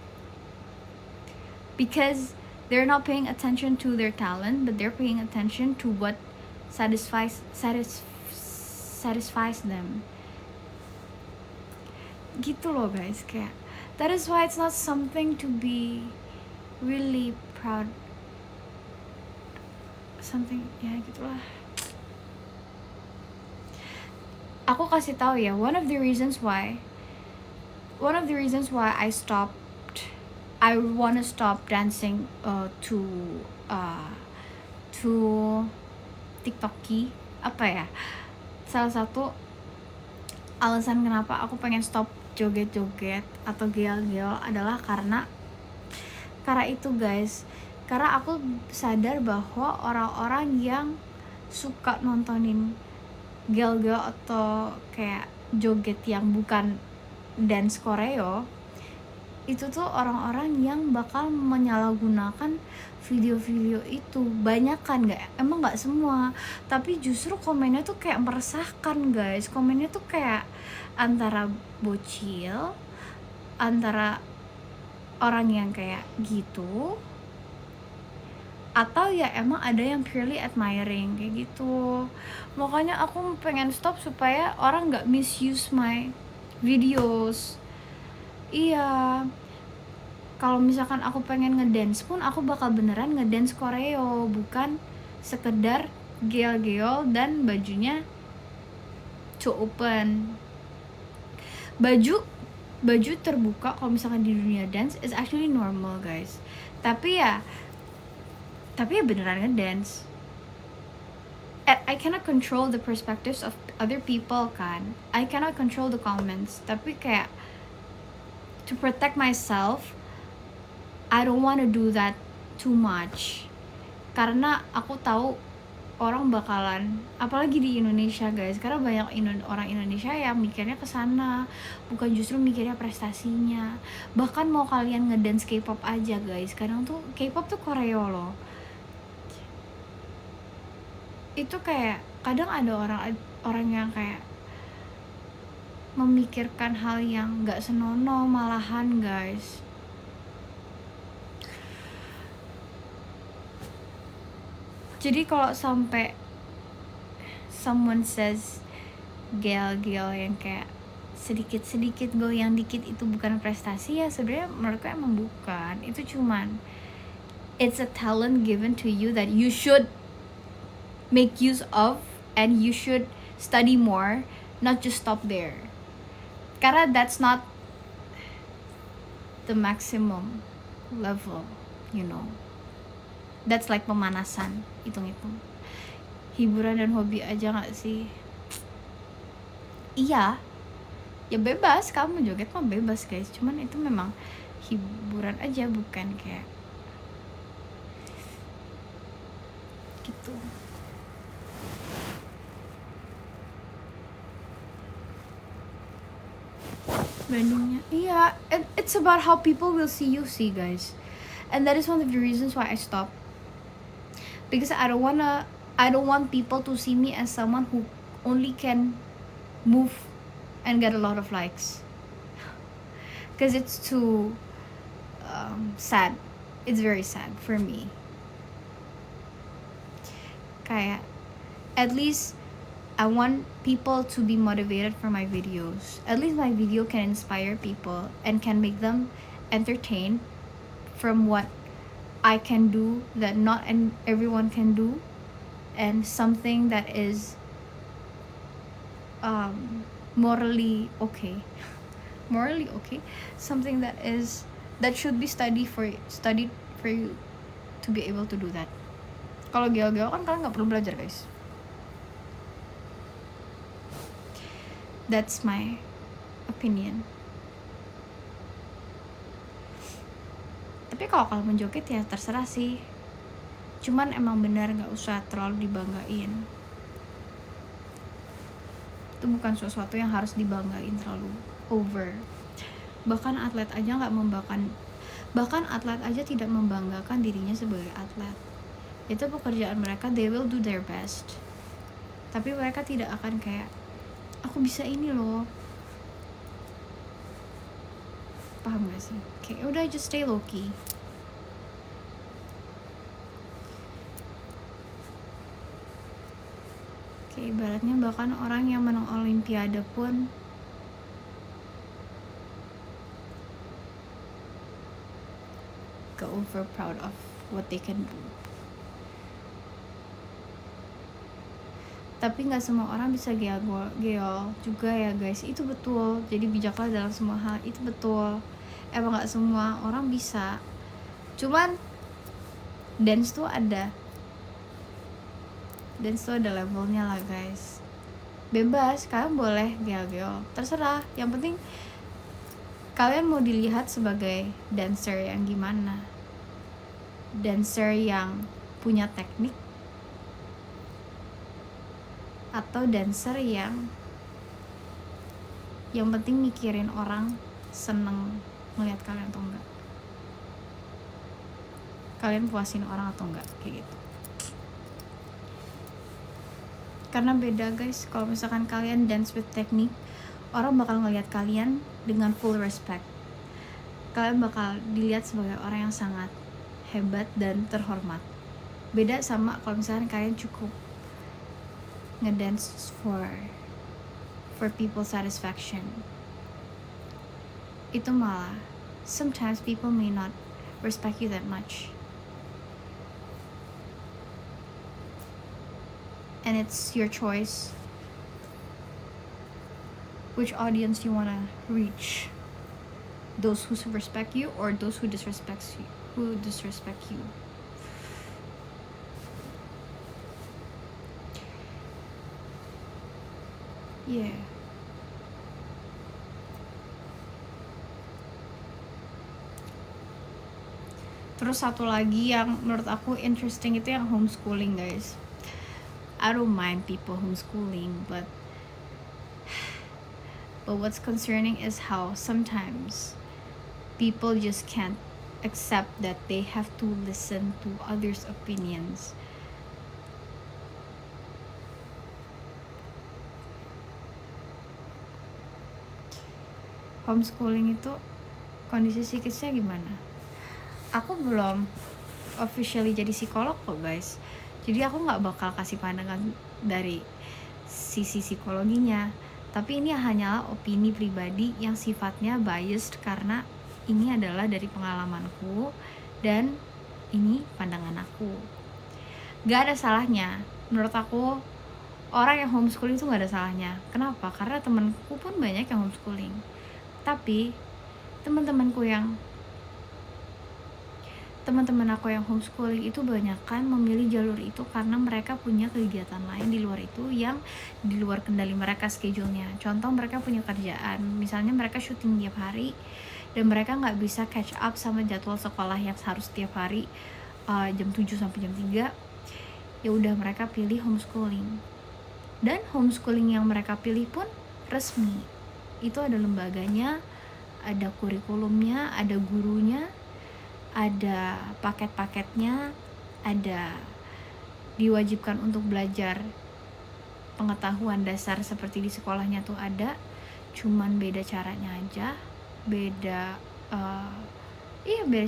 Because they're not paying attention to their talent, but they're paying attention to what satisfies them. Gitu loh guys, kayak that is why it's not something to be really proud. Something ya gitulah. Aku kasih tahu ya, one of the reasons why I wanna stop dancing to TikToki, apa ya? Salah satu alasan kenapa aku pengen stop joget-joget atau gel-gel adalah karena itu guys. Karena aku sadar bahwa orang-orang yang suka nontonin gel-gel atau kayak joget yang bukan dance koreo, itu tuh orang-orang yang bakal menyalahgunakan video-video itu. Banyak kan, emang nggak semua, tapi justru komennya tuh kayak meresahkan guys. Komennya tuh kayak antara bocil, antara orang yang kayak gitu, atau ya emang ada yang purely admiring kayak gitu. Makanya aku pengen stop supaya orang nggak misuse my videos. Iya, kalau misalkan aku pengen ngedance pun aku bakal beneran ngedance koreo, bukan sekedar gel-gel dan bajunya too open. Baju terbuka kalau misalkan di dunia dance is actually normal guys, tapi ya beneran ngedance. I cannot control the perspectives of other people kan, I cannot control the comments, tapi kayak to protect myself I don't want to do that too much, karena aku tahu orang bakalan, apalagi di Indonesia guys, karena banyak orang Indonesia yang mikirnya kesana, bukan justru mikirnya prestasinya. Bahkan mau kalian ngedance K-pop aja guys, kadang tuh K-pop tuh koreo loh. Itu kayak kadang ada orang yang kayak memikirkan hal yang nggak senonoh malahan guys. Jadi kalau sampai someone says gel-gel yang kayak sedikit-sedikit goyang dikit itu bukan prestasi, ya sebenarnya menurutku emang bukan. Itu cuman it's a talent given to you that you should make use of, and you should study more, not just stop there. Karena that's not the maximum level, you know. That's like pemanasan, hitung-hitung. Hiburan dan hobi aja gak sih? Iya, ya bebas, kamu joget mah bebas guys, cuman itu memang hiburan aja, bukan kayak gitu. Bandingnya, iya, it's about how people will see you, guys. And that is one of the reasons why I stopped. Because I don't want people to see me as someone who only can move and get a lot of likes. Because it's too sad. It's very sad for me. Kayak, at least I want people to be motivated for my videos. At least my video can inspire people and can make them entertained from what I can do that not everyone can do, and something that is morally okay. Morally okay, something that should be studied for you to be able to do that. Kalau gel-gel kan kalian nggak perlu belajar guys. That's my opinion. Tapi kalau kalian menjoget ya terserah sih. Cuman emang benar nggak usah terlalu dibanggain. itu bukan sesuatu yang harus dibanggain terlalu over. Bahkan atlet aja tidak membanggakan dirinya sebagai atlet. Itu pekerjaan mereka, they will do their best, tapi mereka tidak akan kayak aku bisa ini loh, paham gak sih? Kayak udah just stay low key. Kayak ibaratnya bahkan orang yang menang olimpiade pun gak over proud of what they can do. Tapi gak semua orang bisa geol juga ya guys, itu betul. Jadi bijaklah dalam semua hal, itu betul. Emang gak semua orang bisa. Cuman dance tuh ada levelnya lah guys. Bebas, kalian boleh geol, terserah. Yang penting kalian mau dilihat sebagai dancer yang gimana, dancer yang punya teknik, atau dancer yang penting mikirin orang seneng melihat kalian atau enggak, kalian puasin orang atau enggak, kayak gitu. Karena beda guys, kalau misalkan kalian dance with teknik, orang bakal ngelihat kalian dengan full respect. Kalian bakal dilihat sebagai orang yang sangat hebat dan terhormat. Beda sama kalau misalkan kalian cukup ngedance for people satisfaction. Itu malah sometimes people may not respect you that much. And it's your choice which audience you wanna reach. Those who respect you or those who disrespect you. Yeah. Terus satu lagi yang menurut aku interesting itu yang homeschooling guys. I don't mind people homeschooling, but what's concerning is how sometimes people just can't accept that they have to listen to others' opinions. Homeschooling itu kondisi psikisnya gimana? Aku belum officially jadi psikolog kok guys, jadi aku gak bakal kasih pandangan dari sisi psikologinya. Tapi ini hanyalah opini pribadi yang sifatnya biased, karena ini adalah dari pengalamanku dan ini pandangan aku. Gak ada salahnya, menurut aku orang yang homeschooling tuh gak ada salahnya. Kenapa? Karena temanku pun banyak yang homeschooling. Tapi teman-teman aku yang homeschooling itu banyakan memilih jalur itu karena mereka punya kegiatan lain di luar itu yang di luar kendali mereka schedule-nya. Contoh, mereka punya kerjaan, misalnya mereka syuting tiap hari dan mereka nggak bisa catch up sama jadwal sekolah yang harus tiap hari jam 7 sampai jam 3. Ya udah, mereka pilih homeschooling. Dan homeschooling yang mereka pilih pun resmi. Itu ada lembaganya, ada kurikulumnya, ada gurunya, ada paket-paketnya, ada diwajibkan untuk belajar pengetahuan dasar seperti di sekolahnya tuh ada, cuman beda caranya aja, beda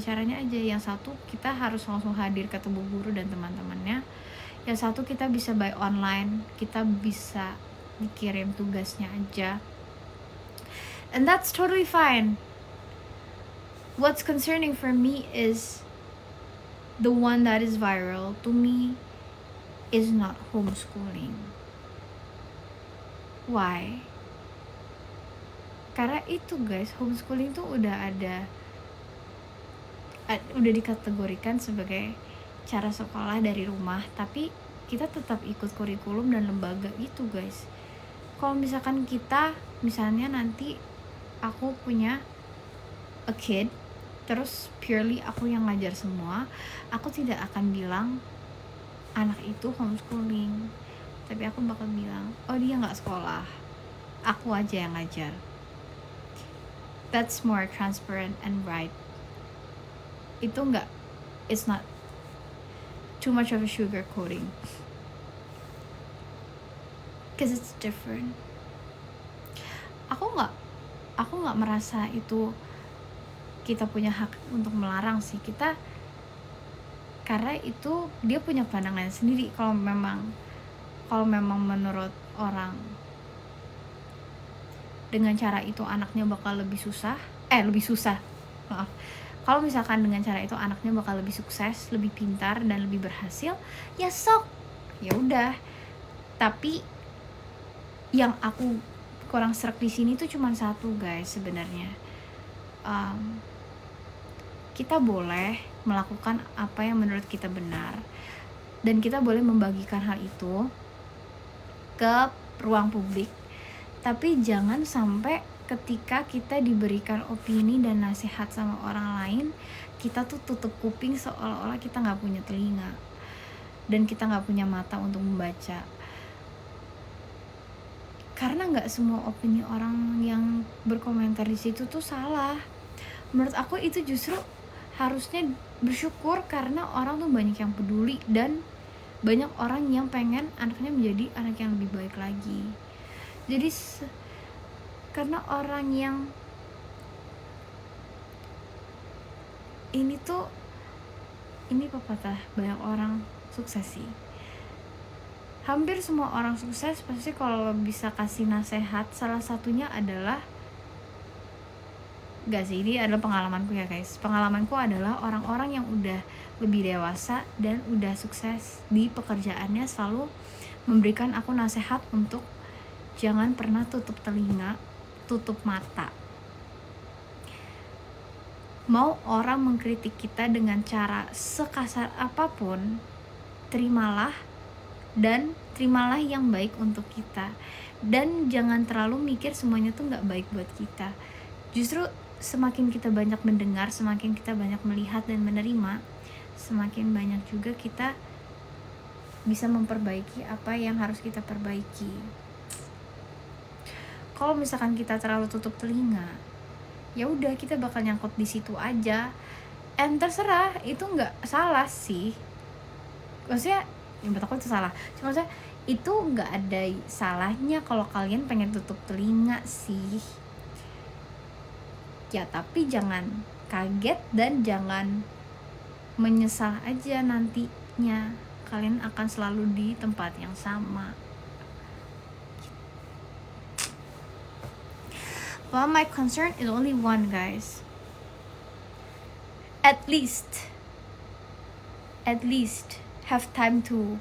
caranya aja. Yang satu kita harus langsung hadir ketemu guru dan teman-temannya, yang satu kita bisa by online, kita bisa dikirim tugasnya aja, and that's totally fine. What's concerning for me is the one that is viral to me is not homeschooling. Why? Karena itu guys, homeschooling tuh udah dikategorikan sebagai cara sekolah dari rumah, tapi kita tetap ikut kurikulum dan lembaga itu guys. Kalau misalkan misalnya nanti aku punya a kid, terus purely aku yang ngajar semua, aku tidak akan bilang anak itu homeschooling, tapi aku bakal bilang, oh dia nggak sekolah, aku aja yang ngajar. That's more transparent and right. Itu enggak, it's not too much of a sugar coating, cause it's different. Aku nggak merasa itu kita punya hak untuk melarang sih, kita, karena itu dia punya pandangan sendiri. Kalau memang menurut orang dengan cara itu anaknya bakal lebih susah, maaf, kalau misalkan dengan cara itu anaknya bakal lebih sukses, lebih pintar dan lebih berhasil, ya sok, ya udah. Tapi yang aku kurang serak di sini tuh cuma satu guys sebenarnya. Kita boleh melakukan apa yang menurut kita benar, dan kita boleh membagikan hal itu ke ruang publik, tapi jangan sampai ketika kita diberikan opini dan nasihat sama orang lain, kita tuh tutup kuping seolah-olah kita nggak punya telinga dan kita nggak punya mata untuk membaca. Karena nggak semua opini orang yang berkomentar di situ tuh salah. Menurut aku itu justru harusnya bersyukur, karena orang tuh banyak yang peduli dan banyak orang yang pengen anaknya menjadi anak yang lebih baik lagi. Jadi karena orang yang ini pepatah banyak orang sukses sih. Hampir semua orang sukses pasti kalau bisa kasih nasihat, salah satunya adalah, gak sih, ini adalah pengalamanku ya guys. Pengalamanku adalah orang-orang yang udah lebih dewasa dan udah sukses di pekerjaannya selalu memberikan aku nasihat untuk jangan pernah tutup telinga, tutup mata. Mau orang mengkritik kita dengan cara sekasar apapun, terimalah, dan terimalah yang baik untuk kita. Dan jangan terlalu mikir semuanya tuh gak baik buat kita. Justru semakin kita banyak mendengar, semakin kita banyak melihat dan menerima, semakin banyak juga kita bisa memperbaiki apa yang harus kita perbaiki. Kalau misalkan kita terlalu tutup telinga, ya udah kita bakal nyangkut di situ aja. And terserah, itu nggak salah sih. Maksudnya, ya menurut aku itu salah. Cuma maksudnya itu nggak ada salahnya kalau kalian pengen tutup telinga sih. Ya tapi jangan kaget dan jangan menyesal aja nantinya. Kalian akan selalu di tempat yang sama. Well, my concern is only one, guys. At least have time to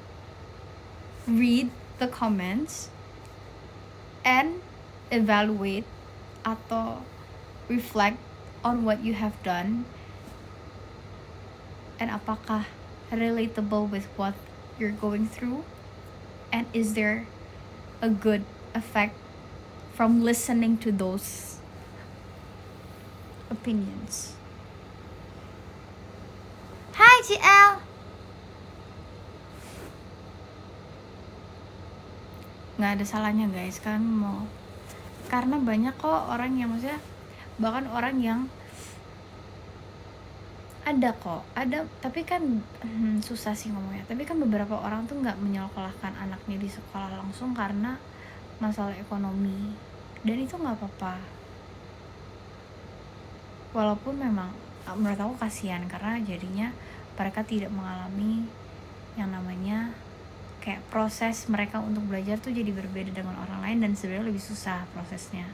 read the comments and evaluate atau reflect on what you have done and apakah relatable with what you're going through, and is there a good effect from listening to those opinions. Hi GL. Nggak ada salahnya guys kan mau, karena banyak kok orang yang, maksudnya bahkan orang yang ada tapi kan susah sih ngomongnya, tapi kan beberapa orang tuh nggak menyekolahkan anaknya di sekolah langsung karena masalah ekonomi, dan itu nggak apa-apa. Walaupun memang menurut aku kasihan, karena jadinya mereka tidak mengalami yang namanya kayak proses mereka untuk belajar tuh jadi berbeda dengan orang lain, dan sebenarnya lebih susah prosesnya.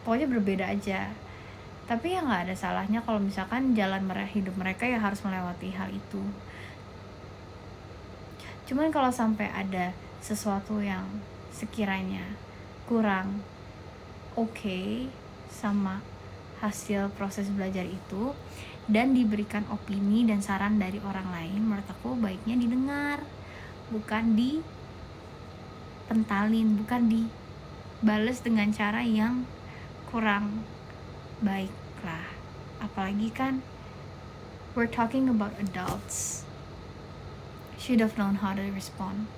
Pokoknya berbeda aja. Tapi ya nggak ada salahnya kalau misalkan jalan hidup mereka ya harus melewati hal itu. Cuman kalau sampai ada sesuatu yang sekiranya kurang oke sama hasil proses belajar itu dan diberikan opini dan saran dari orang lain, menurut aku baiknya didengar, bukan dipentalin, bukan dibales dengan cara yang kurang baik lah. Apalagi kan we're talking about adults, should have known how to respond.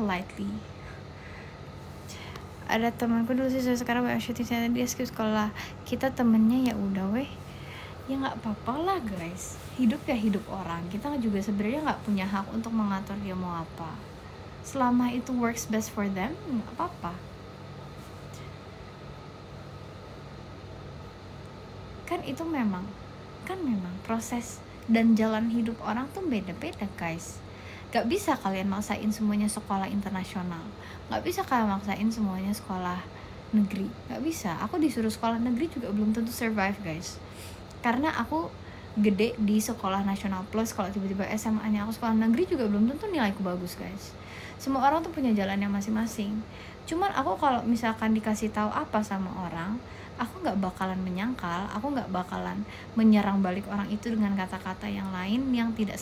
politely. Ada temanku dulu sih, sekarang banyak syuting saya, dia skip sekolah. Kita temennya ya udah weh, ya nggak apa-apa lah guys, hidup ya hidup orang, kita juga sebenarnya nggak punya hak untuk mengatur dia mau apa. Selama itu works best for them, nggak apa-apa. Kan itu memang proses dan jalan hidup orang tuh beda-beda guys. Gak bisa kalian maksain semuanya sekolah internasional, gak bisa kalian maksain semuanya sekolah negeri, gak bisa. Aku disuruh sekolah negeri juga belum tentu survive guys, karena aku gede di sekolah nasional plus. Kalau tiba-tiba SMA-nya aku sekolah negeri juga belum tentu nilaiku bagus guys. Semua orang tuh punya jalannya masing-masing. Cuman aku kalau misalkan dikasih tahu apa sama orang, aku nggak bakalan menyangkal, aku nggak bakalan menyerang balik orang itu dengan kata-kata yang lain yang tidak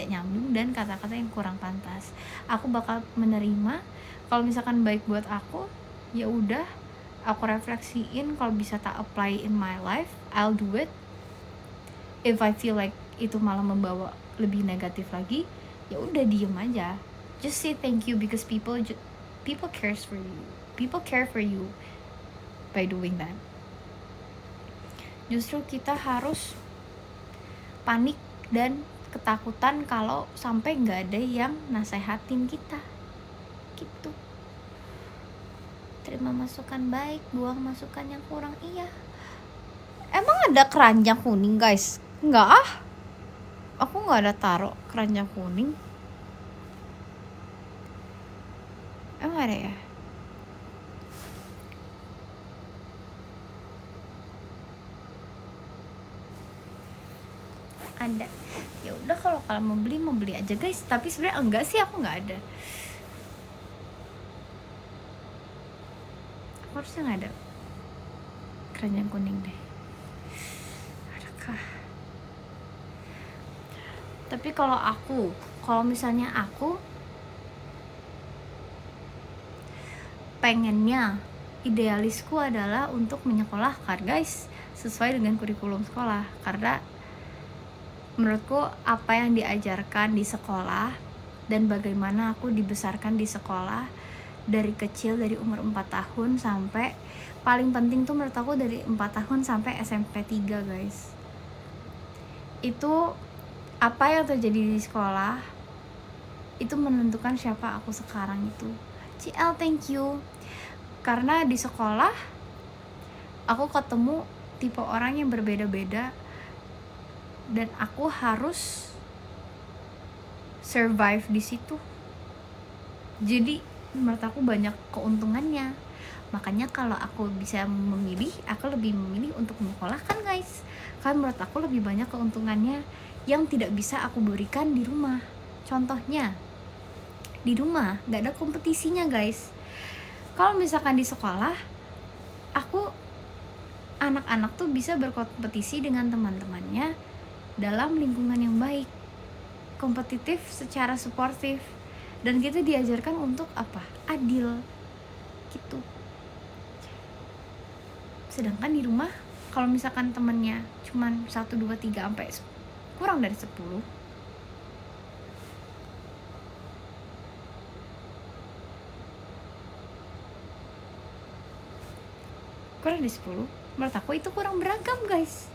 nyambung dan kata-kata yang kurang pantas. Aku bakal menerima. Kalau misalkan baik buat aku, ya udah, aku refleksiin. Kalau bisa tak apply in my life, I'll do it. If I feel like itu malah membawa lebih negatif lagi, ya udah diem aja. Just say thank you because people cares for you. People care for you by doing that. Justru kita harus panik dan ketakutan kalau sampai nggak ada yang nasehatin kita gitu. Terima masukan baik, buang masukan yang kurang. Iya, emang ada keranjang kuning guys? Nggak ah, aku nggak ada taruh keranjang kuning. Emang ada ya? Ada. Ya udah, kalau kalian mau beli aja guys. Tapi sebenarnya enggak sih, aku nggak ada. Aku harusnya nggak ada keranjang kuning deh. Adakah? Tapi kalau misalnya aku pengennya, idealisku adalah untuk menyekolahkan guys sesuai dengan kurikulum sekolah. Karena menurutku apa yang diajarkan di sekolah dan bagaimana aku dibesarkan di sekolah dari kecil, dari umur 4 tahun sampai, paling penting tuh menurut aku dari 4 tahun sampai SMP 3 guys. Itu apa yang terjadi di sekolah itu menentukan siapa aku sekarang itu. CL, thank you. Karena di sekolah aku ketemu tipe orang yang berbeda-beda dan aku harus survive di situ. Jadi menurut aku banyak keuntungannya. Makanya kalau aku bisa memilih, aku lebih memilih untuk menyekolahkan guys. Karena menurut aku lebih banyak keuntungannya yang tidak bisa aku berikan di rumah. Contohnya, di rumah gak ada kompetisinya guys. Kalau misalkan di sekolah, anak-anak tuh bisa berkompetisi dengan teman-temannya dalam lingkungan yang baik, kompetitif secara suportif, dan kita diajarkan untuk apa? Adil gitu. Sedangkan di rumah, kalau misalkan temennya cuman 1, 2, 3 sampai kurang dari 10, menurut aku itu kurang beragam guys.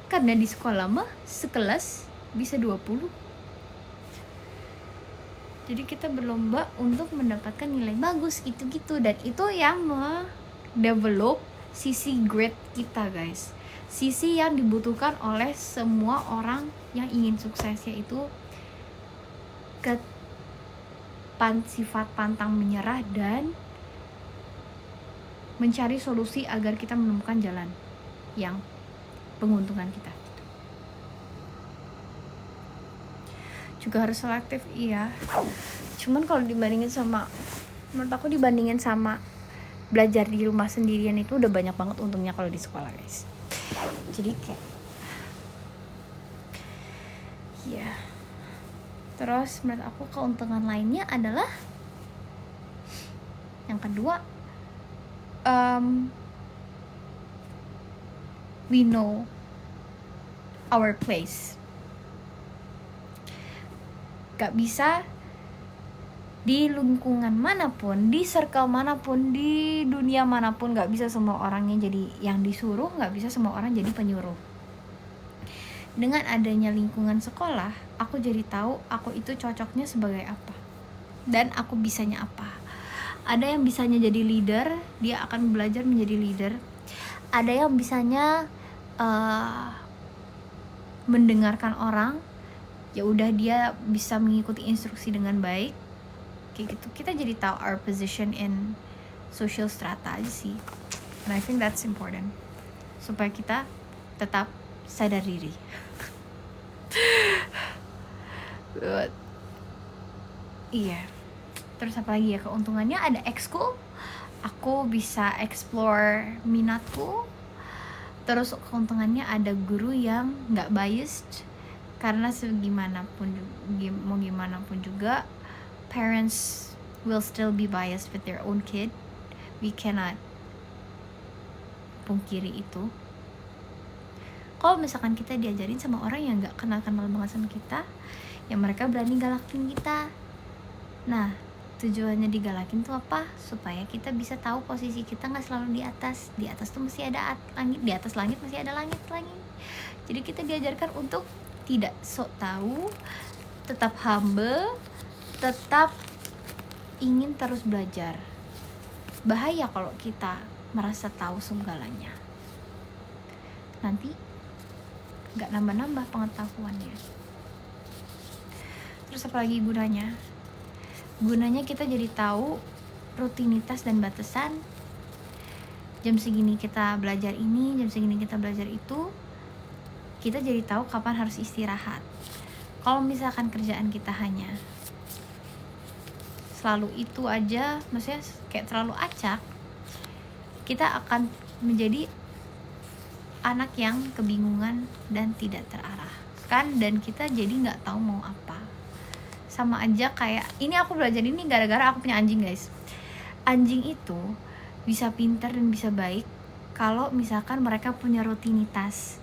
Karena di sekolah mah sekelas bisa 20. Jadi kita berlomba untuk mendapatkan nilai bagus gitu-gitu. Dan itu yang mendevelop sisi great kita guys. Sisi yang dibutuhkan oleh semua orang yang ingin sukses, yaitu sifat pantang menyerah dan mencari solusi agar kita menemukan jalan yang menguntungkan kita. Juga harus selektif, iya. Cuman kalau dibandingin sama, menurut aku dibandingin sama belajar di rumah sendirian itu udah banyak banget untungnya kalau di sekolah guys. Jadi kayak ya. Terus menurut aku keuntungan lainnya adalah yang kedua, we know our place. Gak bisa di lingkungan manapun, di circle manapun, di dunia manapun, nggak bisa semua orangnya jadi yang disuruh, nggak bisa semua orang jadi penyuruh. Dengan adanya lingkungan sekolah, aku jadi tahu aku itu cocoknya sebagai apa dan aku bisanya apa. Ada yang bisanya jadi leader, dia akan belajar menjadi leader. Ada yang bisanya mendengarkan orang, ya udah dia bisa mengikuti instruksi dengan baik. Kayak gitu, kita jadi tahu our position in social strata aja sih. And I think that's important, supaya kita tetap sadar diri. Iya. Terus apa lagi ya keuntungannya? Ada ekskul, aku bisa explore minatku. Terus keuntungannya ada guru yang nggak biased, karena mau gimana pun juga parents will still be biased with their own kid. We cannot pungkiri itu. Kalau misalkan kita diajarin sama orang yang nggak kenal banget sama kita, yang mereka berani galakin kita. Nah, tujuannya digalakin tuh apa? Supaya kita bisa tahu posisi kita nggak selalu di atas. Di atas tuh masih ada langit, di atas langit masih ada langit lagi. Jadi kita diajarkan untuk tidak sok tahu, tetap humble, tetap ingin terus belajar. Bahaya kalau kita merasa tahu segalanya, nanti nggak nambah-nambah pengetahuannya. Terus apa lagi gunanya? Gunanya kita jadi tahu rutinitas dan batasan. Jam segini kita belajar ini, jam segini kita belajar itu. Kita jadi tahu kapan harus istirahat. Kalau misalkan kerjaan kita hanya selalu itu aja, maksudnya kayak terlalu acak, kita akan menjadi anak yang kebingungan dan tidak terarahkan, dan kita jadi nggak tahu mau apa. Sama aja kayak ini, aku belajar ini gara-gara aku punya anjing, guys. Anjing itu bisa pintar dan bisa baik kalau misalkan mereka punya rutinitas.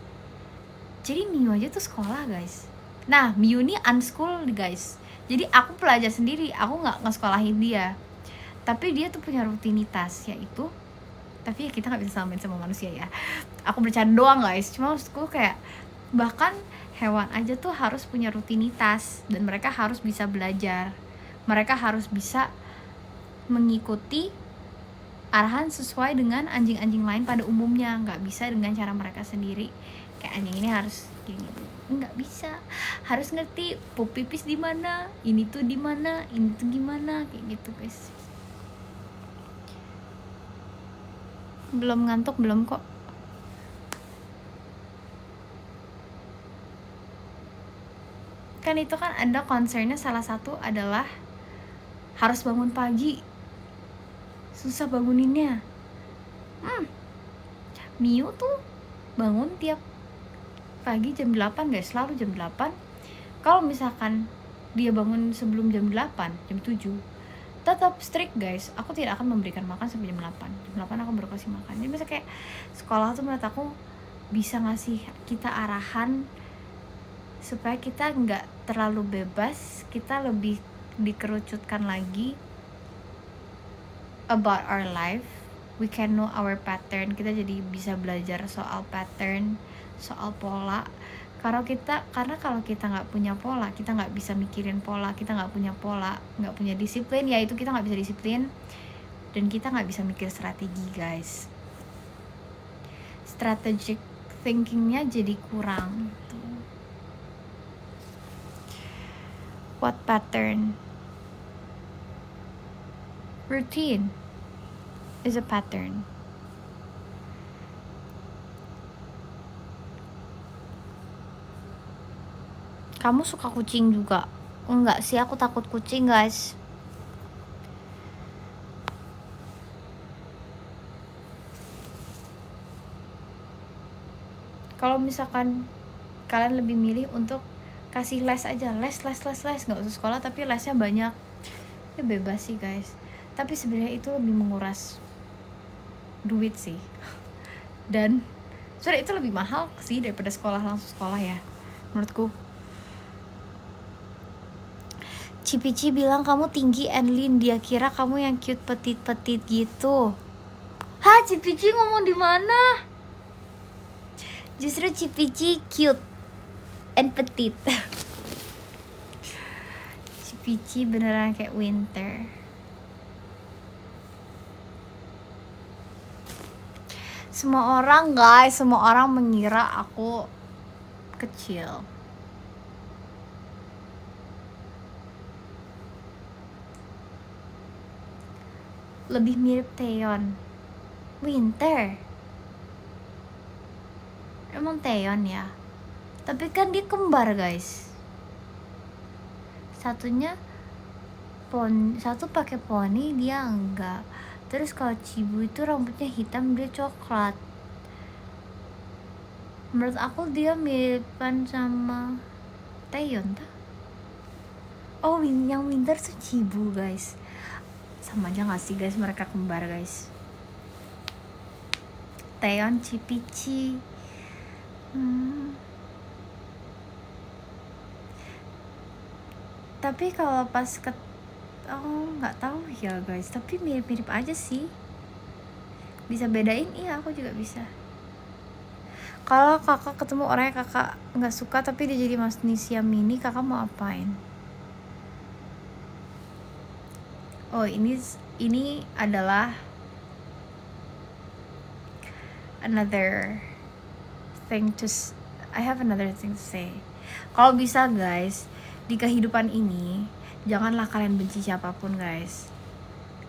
Jadi Miu aja tuh sekolah, guys. Nah, Miu ini unschool, guys. Jadi aku belajar sendiri, aku nggak ngesekolahin dia. Tapi dia tuh punya rutinitas, yaitu, tapi ya kita nggak bisa samain sama manusia ya. Aku bercanda doang, guys. Cuma maksudku kayak bahkan hewan aja tuh harus punya rutinitas, dan mereka harus bisa belajar. Mereka harus bisa mengikuti arahan sesuai dengan anjing-anjing lain pada umumnya. Nggak bisa dengan cara mereka sendiri. Kayak anjing ini harus gini, nggak bisa. Harus ngerti pup pipis di mana, ini tuh di mana, ini tuh gimana, kayak gitu, guys. Belum ngantuk belum kok. Kan itu kan ada concernnya, salah satu adalah harus bangun pagi. Susah banguninnya. Miu tuh bangun tiap pagi jam 8, guys, selalu jam 8. Kalau misalkan dia bangun sebelum jam 8, jam 7, tetap strict, guys. Aku tidak akan memberikan makan sampai jam 8. Jam 8 aku baru kasih makan. Jadi misalnya kayak sekolah tuh menurut aku bisa ngasih kita arahan supaya kita nggak terlalu bebas, kita lebih dikerucutkan lagi about our life. We can know our pattern. Kita jadi bisa belajar soal pattern, soal pola. Karena kalau kita nggak punya pola, kita nggak bisa mikirin pola. Kita nggak punya pola, nggak punya disiplin, ya itu kita nggak bisa disiplin, dan kita nggak bisa mikir strategi, guys. Strategic thinkingnya jadi kurang. What pattern? Routine is a pattern. Kamu suka kucing juga? Enggak sih, aku takut kucing, guys. Kalau misalkan kalian lebih milih untuk kasih les aja, les, nggak usah sekolah tapi lesnya banyak, ya bebas sih, guys. Tapi sebenarnya itu lebih menguras duit sih, dan sebenarnya itu lebih mahal sih daripada langsung sekolah ya, menurutku. Cipici bilang kamu tinggi and lean, dia kira kamu yang cute petit-petit gitu. Hah, Cipici ngomong di mana? Justru Cipici cute and petit. Cipici beneran kayak winter. Semua orang guys, semua orang mengira aku kecil. Lebih mirip Taeyeon. Winter. Emang Taeyeon ya? Tapi kan dia kembar guys. Satunya satu pakai poni, dia enggak. Terus kalau Cibu itu rambutnya hitam, dia coklat. Menurut aku dia miripan sama Taeyeon tak? Oh, yang winter tuh Cibu guys. Sama aja gak sih guys, mereka kembar guys. Taeyeon Cipici. Tapi kalau pas nggak tahu ya guys, tapi mirip-mirip aja sih. Bisa bedain? Iya, aku juga bisa. Kalau kakak ketemu orangnya kakak nggak suka tapi dia jadi Magnesia Mini, kakak mau apain? Oh, ini adalah another thing I have another thing to say. Kalau bisa guys, di kehidupan ini janganlah kalian benci siapapun guys.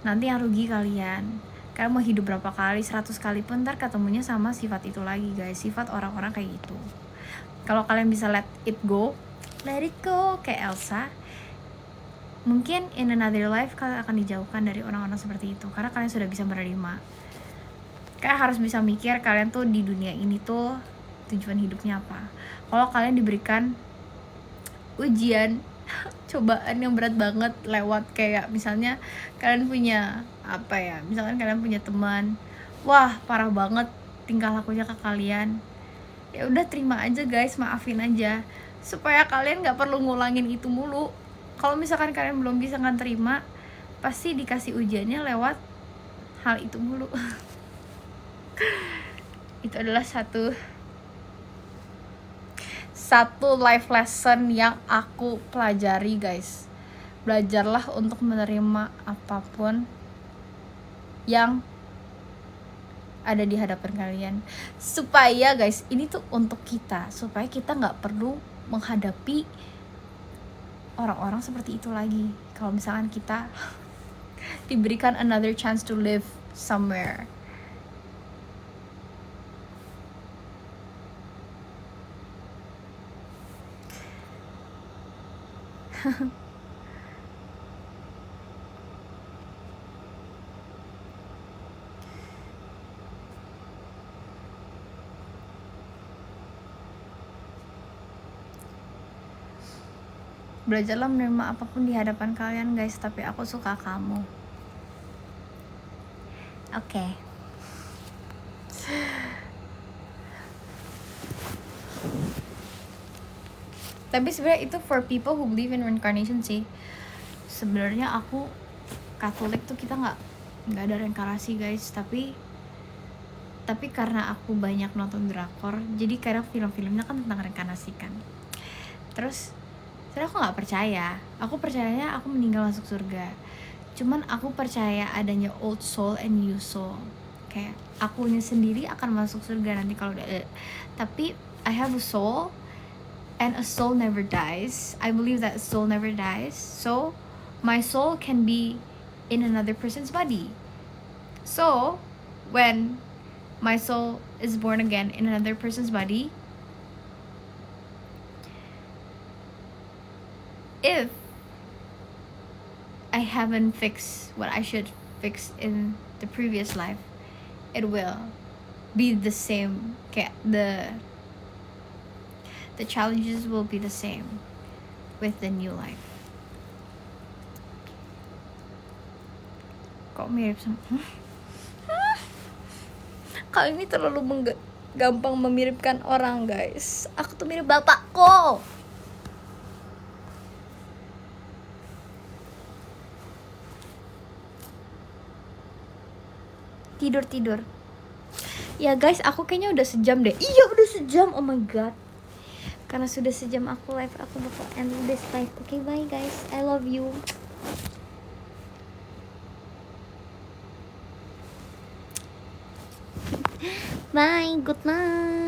Nanti yang rugi kalian. Kalian mau hidup berapa kali, 100 kali pun ntar ketemunya sama sifat itu lagi guys. Sifat orang-orang kayak gitu. Kalau kalian bisa let it go kayak Elsa, mungkin in another life kalian akan dijauhkan dari orang-orang seperti itu. Karena kalian sudah bisa menerima. Kalian harus bisa mikir kalian tuh di dunia ini tuh tujuan hidupnya apa. Kalau kalian diberikan ujian, cobaan yang berat banget lewat kayak misalnya kalian punya misalkan kalian punya teman, wah parah banget tingkah lakunya ke kalian, ya udah terima aja guys, maafin aja supaya kalian nggak perlu ngulangin itu mulu. Kalau misalkan kalian belum bisa terima, pasti dikasih ujiannya lewat hal itu mulu. Itu adalah satu life lesson yang aku pelajari guys. Belajarlah untuk menerima apapun yang ada di hadapan kalian, supaya guys, ini tuh untuk kita, supaya kita nggak perlu menghadapi orang-orang seperti itu lagi. Kalau misalkan kita diberikan another chance to live somewhere. Belajarlah menerima apapun di hadapan kalian guys, tapi aku suka kamu. Oke. Tapi sebenarnya itu for people who believe in reincarnation sih. Sebenarnya aku Katolik tuh kita nggak ada reinkarnasi guys, tapi karena aku banyak nonton drakor, jadi kadang film-filmnya kan tentang reinkarnasi kan. Terus aku nggak percaya. Aku percayanya aku meninggal masuk surga. Cuman aku percaya adanya old soul and new soul. Kayak akunya sendiri akan masuk surga nanti kalau udah. Tapi I have a soul, and a soul never dies. I believe that a soul never dies. So my soul can be in another person's body. So when my soul is born again in another person's body, if I haven't fixed what I should fix in the previous life, it will be the same. Kayak the challenges will be the same with the new life. Kok mirip sama kali ini terlalu gampang memiripkan orang guys. Aku tuh mirip bapakku. tidur. Ya guys, aku kayaknya udah sejam deh. Iya udah sejam, oh my god. Karena sudah sejam aku live, aku bakal end this live. Oke, bye guys, I love you. Bye, good night.